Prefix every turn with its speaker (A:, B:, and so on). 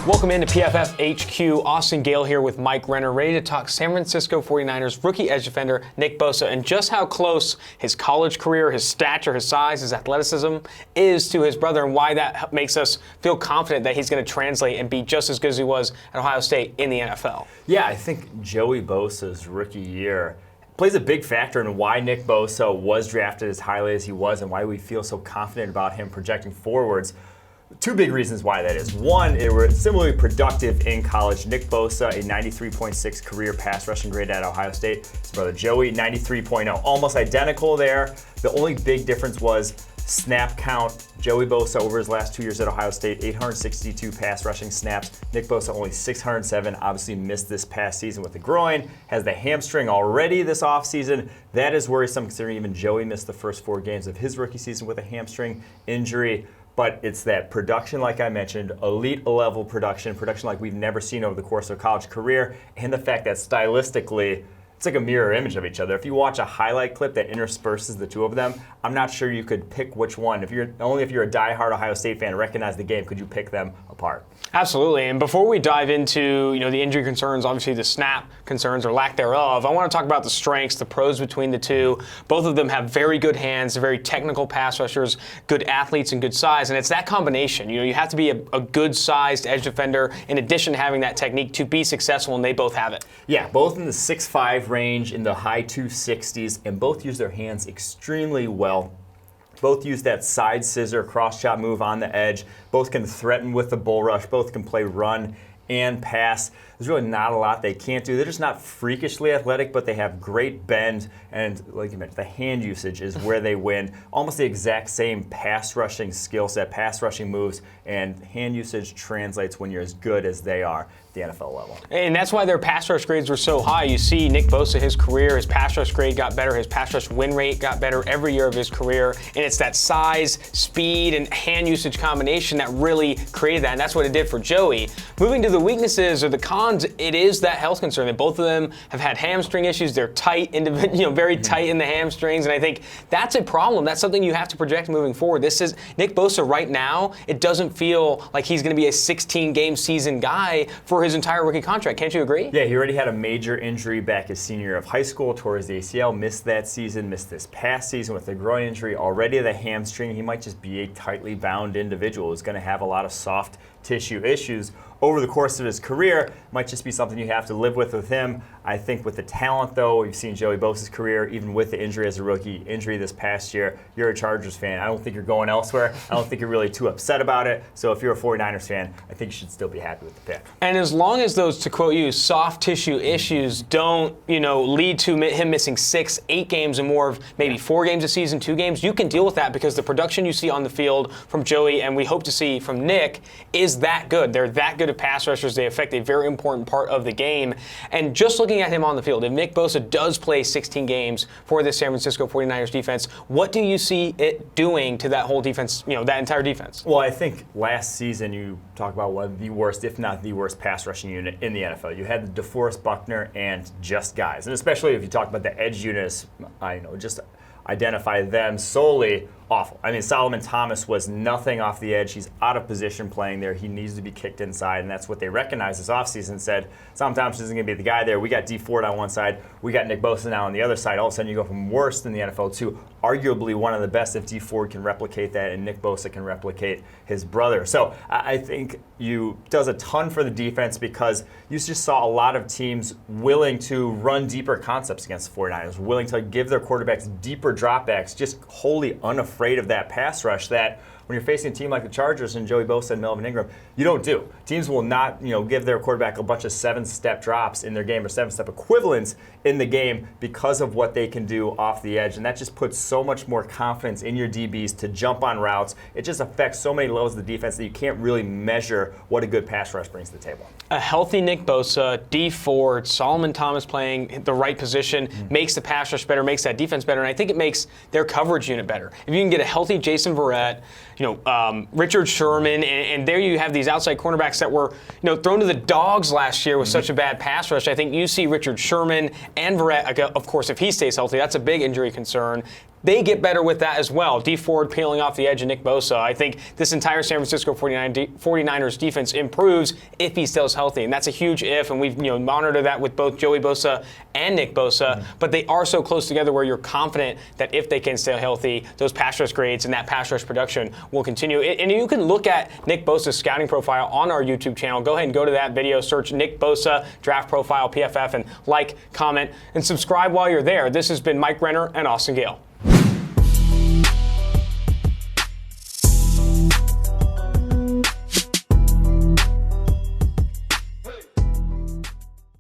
A: Welcome into PFF HQ. Austin Gayle here with Mike Renner, ready to talk San Francisco 49ers rookie edge defender Nick Bosa and just how close his college career, his stature, his size, his athleticism is to his brother and why that makes us feel confident that he's going to translate and be just as good as he was at Ohio State in the NFL.
B: Yeah, I think Joey Bosa's rookie year plays a big factor in why Nick Bosa was drafted as highly as he was and why we feel so confident about him projecting forwards. Two big reasons why that is. One, they were similarly productive in college. Nick Bosa, a 93.6 career pass rushing grade at Ohio State. His brother Joey, 93.0. Almost identical there. The only big difference was snap count. Joey Bosa, over his last 2 years at Ohio State, 862 pass rushing snaps. Nick Bosa, only 607. Obviously missed this past season with the groin. Has the hamstring already this offseason. That is worrisome considering even Joey missed the first 4 games of his rookie season with a hamstring injury. But it's that production, like I mentioned, elite level production like we've never seen over the course of a college career, and the fact that stylistically, it's like a mirror image of each other. If you watch a highlight clip that intersperses the two of them, I'm not sure you could pick which one. If you're a diehard Ohio State fan, recognize the game, could you pick them apart?
A: Absolutely. And before we dive into the injury concerns, obviously the snap concerns or lack thereof, I want to talk about the strengths, the pros between the two. Both of them have very good hands, very technical pass rushers, good athletes, and good size. And it's that combination. You have to be a good-sized edge defender in addition to having that technique to be successful, and they both have it.
B: Yeah, both in the 6'5" range, in the high 260s, and both use their hands extremely well. Both use that side scissor cross chop move on the edge. Both can threaten with the bull rush. Both can play run and pass. There's really not a lot they can't do. They're just not freakishly athletic, but they have great bend. And like you mentioned, the hand usage is where they win. Almost the exact same pass rushing skill set, pass rushing moves, and hand usage translates when you're as good as they are at the NFL level.
A: And that's why their pass rush grades were so high. You see Nick Bosa, his career, his pass rush grade got better, his pass rush win rate got better every year of his career. And it's that size, speed, and hand usage combination that really created that. And that's what it did for Joey. Moving to the weaknesses or the cons, it is that health concern that both of them have had hamstring issues. They're tight, very tight in the hamstrings, and I think that's a problem. That's something you have to project moving forward. This is Nick Bosa right now. It doesn't feel like he's going to be a 16-game season guy for his entire rookie contract. Can't you agree?
B: Yeah, he already had a major injury back his senior year of high school, tore his ACL, missed that season, missed this past season with a groin injury, already the hamstring. He might just be a tightly bound individual who's going to have a lot of soft tissue issues over the course of his career. Might just be something you have to live with him. I think with the talent, though, we've seen Joey Bosa's career, even with the injury as a rookie, injury this past year. You're a Chargers fan. I don't think you're going elsewhere. I don't think you're really too upset about it. So if you're a 49ers fan, I think you should still be happy with the pick.
A: And as long as those, to quote you, soft tissue issues don't, lead to him missing 6, 8 games and more of maybe 4 games a season, 2 games, you can deal with that because the production you see on the field from Joey and we hope to see from Nick is that good. They're that good at pass rushers. They affect a very important part of the game. And just looking at him on the field, if Nick Bosa does play 16 games for the San Francisco 49ers defense, what do you see it doing to that whole defense, that entire defense?
B: Well, I think last season you talk about one of the worst, if not the worst, pass rushing unit in the NFL. You had DeForest Buckner and just guys. And especially if you talk about the edge units, just identify them solely awful. I mean, Solomon Thomas was nothing off the edge. He's out of position playing there. He needs to be kicked inside, and that's what they recognized this offseason and said, Solomon Thomas isn't going to be the guy there. We got D Ford on one side. We got Nick Bosa now on the other side. All of a sudden, you go from worst in the NFL to arguably one of the best if D Ford can replicate that and Nick Bosa can replicate his brother. So I think you does a ton for the defense because you just saw a lot of teams willing to run deeper concepts against the 49ers, willing to give their quarterbacks deeper dropbacks, just wholly unafraid of that pass rush that when you're facing a team like the Chargers and Joey Bosa and Melvin Ingram, you don't do. Teams will not, give their quarterback a bunch of 7-step drops in their game or 7-step equivalents in the game because of what they can do off the edge. And that just puts so much more confidence in your DBs to jump on routes. It just affects so many levels of the defense that you can't really measure what a good pass rush brings to the table.
A: A healthy Nick Bosa, D Ford, Solomon Thomas playing the right position makes the pass rush better, makes that defense better, and I think it makes their coverage unit better. If you can get a healthy Jason Verrett, Richard Sherman, and there you have these outside cornerbacks that were, thrown to the dogs last year with such a bad pass rush. I think you see Richard Sherman and Verrett, of course, if he stays healthy, that's a big injury concern. they get better with that as well. D Ford peeling off the edge of Nick Bosa. I think this entire San Francisco 49ers defense improves if he stays healthy, and that's a huge if, and we've monitored that with both Joey Bosa and Nick Bosa, but they are so close together where you're confident that if they can stay healthy, those pass rush grades and that pass rush production will continue. And you can look at Nick Bosa's scouting profile on our YouTube channel. Go ahead and go to that video, search Nick Bosa, draft profile, PFF, and like, comment, and subscribe while you're there. This has been Mike Renner and Austin Gayle.